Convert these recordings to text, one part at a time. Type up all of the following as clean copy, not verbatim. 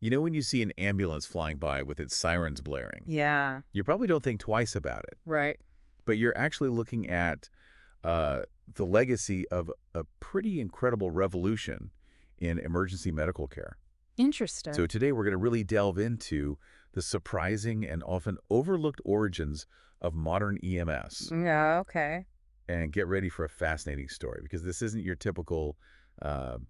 You know when you see an ambulance flying by with its sirens blaring, Yeah, you probably don't think twice about it, right. but you're actually looking at uh, the legacy of a pretty incredible revolution in emergency medical care. So Interesting. today we're going to really delve into the surprising and often overlooked origins of modern EMS. Yeah, okay. And get ready for a fascinating story because this isn't your typical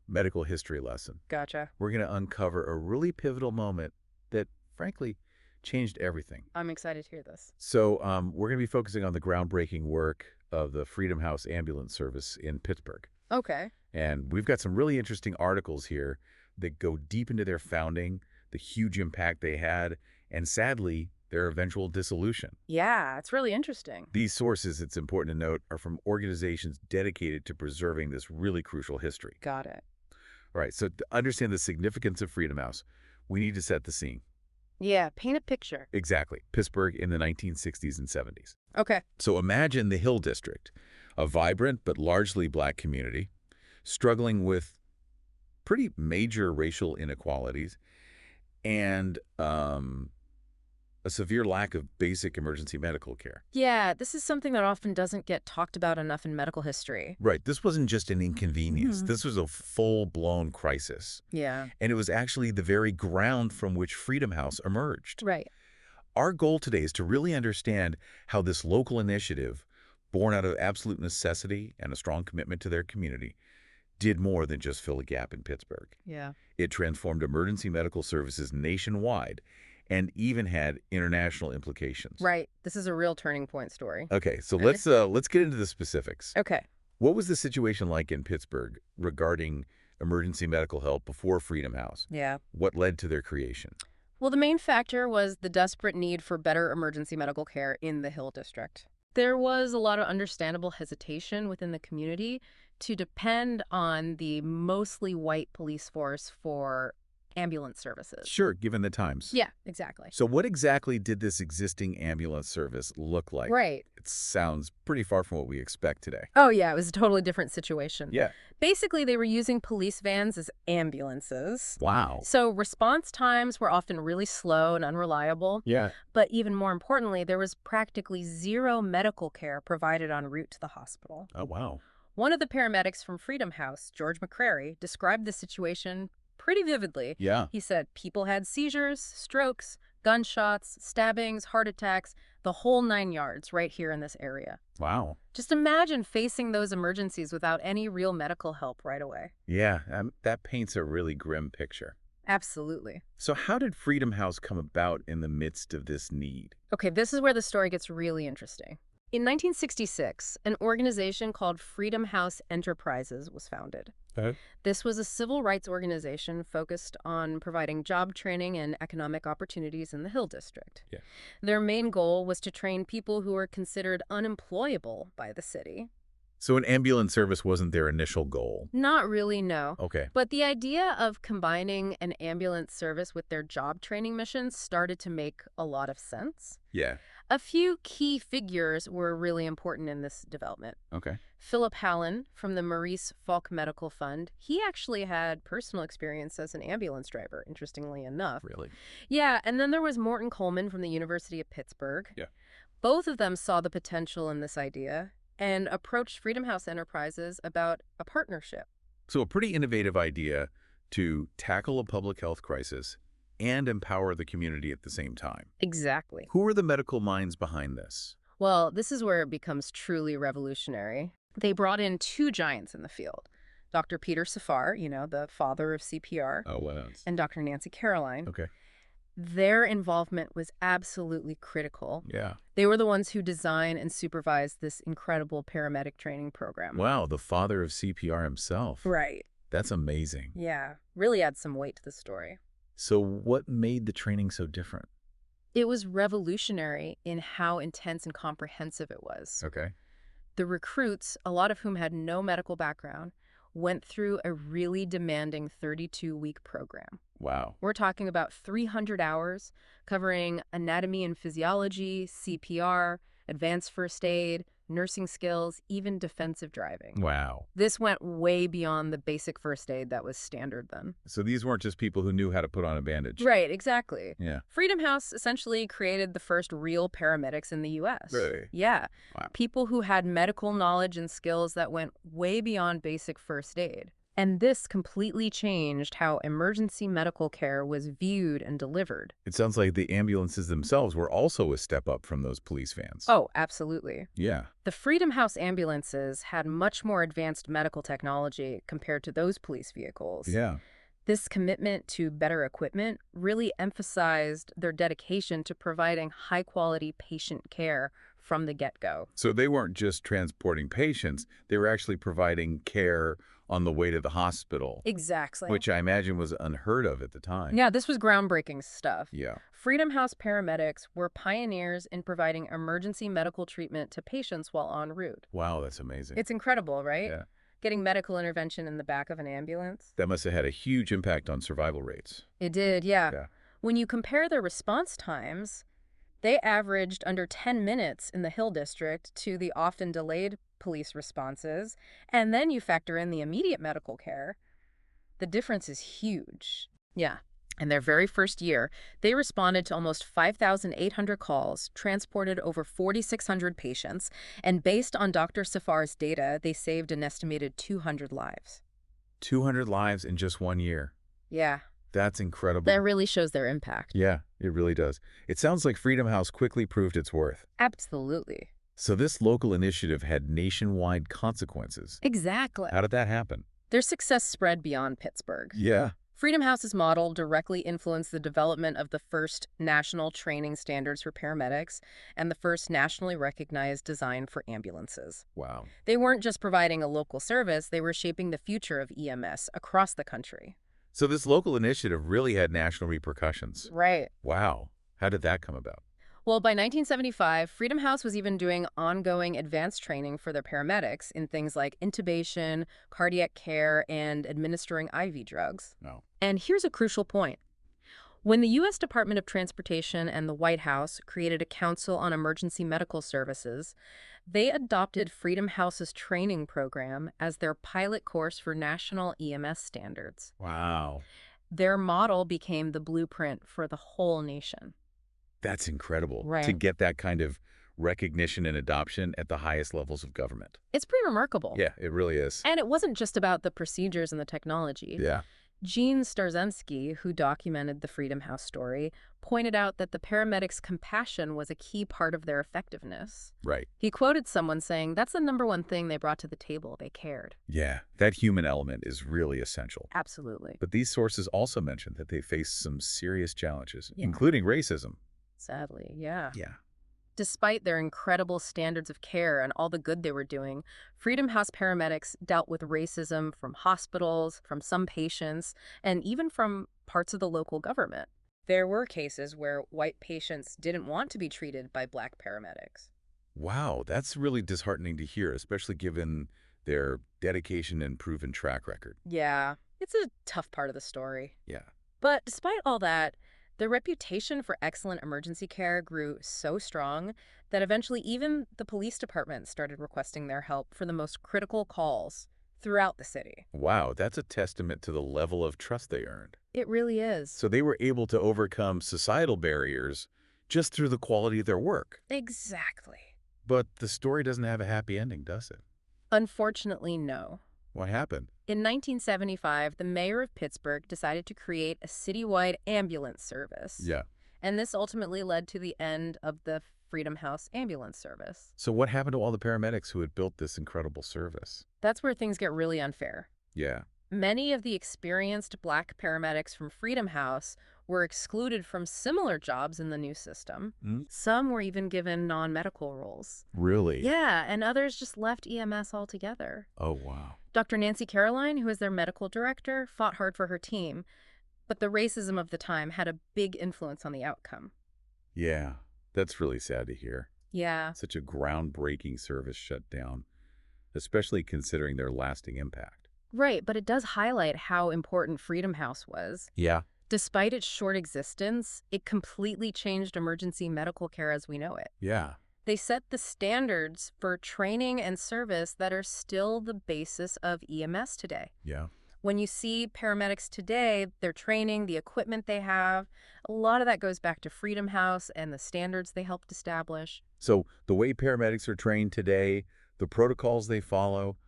medical history lesson. Gotcha. We're going to uncover a really pivotal moment that, frankly, changed everything. I'm excited to hear this. So we're going to be focusing on the groundbreaking work of the Freedom House Ambulance Service in Pittsburgh. Okay. And we've got some really interesting articles here that go deep into their founding, the huge impact they had, and sadly, their eventual dissolution. Yeah, it's really interesting. These sources, it's important to note, are from organizations dedicated to preserving this really crucial history. Got it. All right, so to understand the significance of Freedom House, we need to set the scene. Yeah, paint a picture. Exactly. Pittsburgh in the 1960s and 70s. Okay. So imagine the Hill District, a vibrant but largely black community, struggling with pretty major racial inequalities and a severe lack of basic emergency medical care. Yeah, this is something that often doesn't get talked about enough in medical history. Right. This wasn't just an inconvenience. Mhm. This was a full-blown crisis. Yeah. And it was actually the very ground from which Freedom House emerged. Right. Our goal today is to really understand how this local initiative, born out of absolute necessity and a strong commitment to their community, did more than just fill a gap in Pittsburgh. Yeah. It transformed emergency medical services nationwide and even had international implications. Right. This is a real turning point story. Okay, so Okay. let's get into the specifics. Okay. What was the situation like in Pittsburgh regarding emergency medical help before Freedom House? Yeah. What led to their creation? Well, the main factor was the desperate need for better emergency medical care in the Hill District. There was a lot of understandable hesitation within the community to depend on the mostly white police force for ambulance services. Sure, given the times. Yeah, exactly. So what exactly did this existing ambulance service look like? Right. It sounds pretty far from what we expect today. Oh, yeah, it was a totally different situation. Yeah. Basically, they were using police vans as ambulances. Wow. So response times were often really slow and unreliable. Yeah. But even more importantly, there was practically zero medical care provided en route to the hospital. Oh, wow. One of the paramedics from Freedom House, George McCrary, described the situation pretty vividly. Yeah. He said people had seizures, strokes, gunshots, stabbings, heart attacks, the whole 9 yards right here in this area. Wow. Just imagine facing those emergencies without any real medical help right away. Yeah, that paints a really grim picture. Absolutely. So how did Freedom House come about in the midst of this need? Okay, this is where the story gets really interesting. In 1966, an organization called Freedom House Enterprises was founded. This was a civil rights organization focused on providing job training and economic opportunities in the Hill District. Yeah. Their main goal was to train people who were considered unemployable by the city. So an ambulance service wasn't their initial goal. Not really, no. Okay. But the idea of combining an ambulance service with their job training missions started to make a lot of sense. Yeah. A few key figures were really important in this development. Okay. Philip Hallen from the Maurice Falk Medical Fund, he actually had personal experience as an ambulance driver, interestingly enough. Really? Yeah, and then there was Morton Coleman from the University of Pittsburgh. Yeah. Both of them saw the potential in this idea and approached Freedom House Enterprises about a partnership. So a pretty innovative idea to tackle a public health crisis and empower the community at the same time. Exactly. Who are the medical minds behind this? Well, this is where it becomes truly revolutionary. They brought in two giants in the field, Dr. Peter Safar, the father of CPR, Oh, what else? and Dr. Nancy Caroline. Okay. Their involvement was absolutely critical. Yeah. They were the ones who designed and supervised this incredible paramedic training program. Wow, the father of CPR himself. Right. That's amazing. Yeah. Really adds some weight to the story. So what made the training so different? It was revolutionary in how intense and comprehensive it was. Okay. The recruits, a lot of whom had no medical background, went through a really demanding 32-week program. Wow. We're talking about 300 hours covering anatomy and physiology, CPR, advanced first aid, nursing skills, even defensive driving. Wow. This went way beyond the basic first aid that was standard then. So these weren't just people who knew how to put on a bandage. Right, exactly. Yeah. Freedom House essentially created the first real paramedics in the U.S. Really? Yeah. Wow. People who had medical knowledge and skills that went way beyond basic first aid. And this completely changed how emergency medical care was viewed and delivered. It sounds like the ambulances themselves were also a step up from those police vans. Oh, absolutely. Yeah. The Freedom House ambulances had much more advanced medical technology compared to those police vehicles. Yeah. This commitment to better equipment really emphasized their dedication to providing high-quality patient care from the get-go. So they weren't just transporting patients, they were actually providing care on the way to the hospital, Exactly. which I imagine was unheard of at the time. Yeah, this was groundbreaking stuff. Yeah. Freedom House paramedics were pioneers in providing emergency medical treatment to patients while en route. Wow, that's amazing. It's incredible, right? Yeah. Getting medical intervention in the back of an ambulance. That must have had a huge impact on survival rates. It did, yeah. Yeah. When you compare their response times, they averaged under 10 minutes in the Hill District to the often delayed police responses, and then you factor in the immediate medical care, the difference is huge. Yeah. In their very first year, they responded to almost 5,800 calls, transported over 4,600 patients, and based on Dr. Safar's data, they saved an estimated 200 lives. 200 lives in just 1 year. Yeah, That's incredible. that really shows their impact. Yeah, it really does. It sounds like Freedom House quickly proved its worth. Absolutely. So this local initiative had nationwide consequences. Exactly. How did that happen? Their success spread beyond Pittsburgh. Yeah. Freedom House's model directly influenced the development of the first national training standards for paramedics and the first nationally recognized design for ambulances. Wow. They weren't just providing a local service, they were shaping the future of EMS across the country. So this local initiative really had national repercussions. Right. Wow. How did that come about? Well, by 1975, Freedom House was even doing ongoing advanced training for their paramedics in things like intubation, cardiac care, and administering IV drugs. No. And here's a crucial point. When the U.S. Department of Transportation and the White House created a Council on Emergency Medical Services, they adopted Freedom House's training program as their pilot course for national EMS standards. Wow. Their model became the blueprint for the whole nation. That's incredible. Right. To get that kind of recognition and adoption at the highest levels of government. It's pretty remarkable. Yeah, it really is. And it wasn't just about the procedures and the technology. Yeah. Gene Starzensky, who documented the Freedom House story, pointed out that the paramedics' compassion was a key part of their effectiveness. Right. He quoted someone saying, "That's the number one thing they brought to the table. They cared." Yeah. That human element is really essential. Absolutely. But these sources also mentioned that they faced some serious challenges, Yeah. including racism. Sadly, yeah. Yeah. Despite their incredible standards of care and all the good they were doing, Freedom House paramedics dealt with racism from hospitals, from some patients, and even from parts of the local government. There were cases where white patients didn't want to be treated by black paramedics. Wow, that's really disheartening to hear, especially given their dedication and proven track record. Yeah, it's a tough part of the story. Yeah. But despite all that, their reputation for excellent emergency care grew so strong that eventually even the police department started requesting their help for the most critical calls throughout the city. Wow, that's a testament to the level of trust they earned. It really is. So they were able to overcome societal barriers just through the quality of their work. Exactly. But the story doesn't have a happy ending, does it? Unfortunately, no. What happened? In 1975, the mayor of Pittsburgh decided to create a citywide ambulance service. Yeah. And this ultimately led to the end of the Freedom House ambulance service. So what happened to all the paramedics who had built this incredible service? That's where things get really unfair. Yeah. Many of the experienced black paramedics from Freedom House were excluded from similar jobs in the new system. Some were even given non-medical roles. Really? Yeah, and others just left EMS altogether. Oh, wow. Dr. Nancy Caroline, who is their medical director, fought hard for her team, but the racism of the time had a big influence on the outcome. Yeah, that's really sad to hear. Yeah. Such a groundbreaking service shut down, especially considering their lasting impact. Right, but it does highlight how important Freedom House was. Yeah. Despite its short existence, it completely changed emergency medical care as we know it. Yeah. They set the standards for training and service that are still the basis of EMS today. Yeah. When you see paramedics today, their training, the equipment they have, a lot of that goes back to Freedom House and the standards they helped establish. So the way paramedics are trained today, the protocols they follow,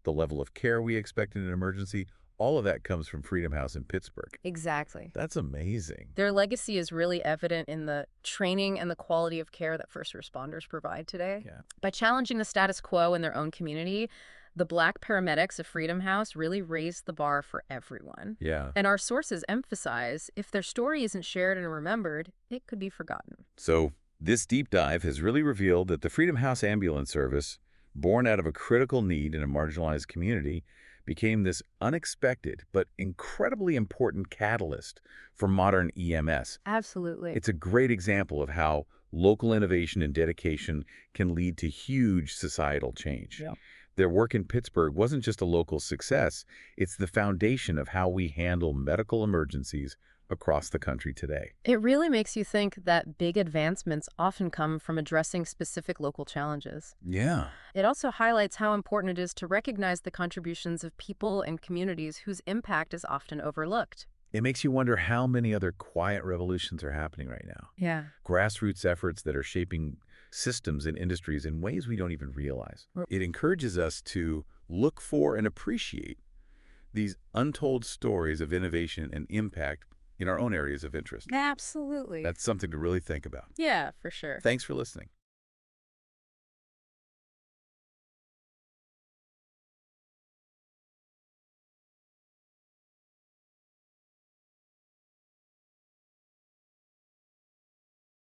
the level of care we expect in an emergency, all of that comes from Freedom House in Pittsburgh. Exactly. That's amazing. Their legacy is really evident in the training and the quality of care that first responders provide today. Yeah. By challenging the status quo in their own community, the Black paramedics of Freedom House really raised the bar for everyone. Yeah. And our sources emphasize if their story isn't shared and remembered, it could be forgotten. So this deep dive has really revealed that the Freedom House Ambulance Service, born out of a critical need in a marginalized community, became this unexpected but incredibly important catalyst for modern EMS. Absolutely. It's a great example of how local innovation and dedication can lead to huge societal change. Yeah. Their work in Pittsburgh wasn't just a local success, it's the foundation of how we handle medical emergencies across the country today. It really makes you think that big advancements often come from addressing specific local challenges. Yeah. It also highlights how important it is to recognize the contributions of people and communities whose impact is often overlooked. It makes you wonder how many other quiet revolutions are happening right now. Yeah. Grassroots efforts that are shaping systems and industries in ways we don't even realize. It encourages us to look for and appreciate these untold stories of innovation and impact in our own areas of interest. Absolutely. That's something to really think about. Yeah, for sure. Thanks for listening.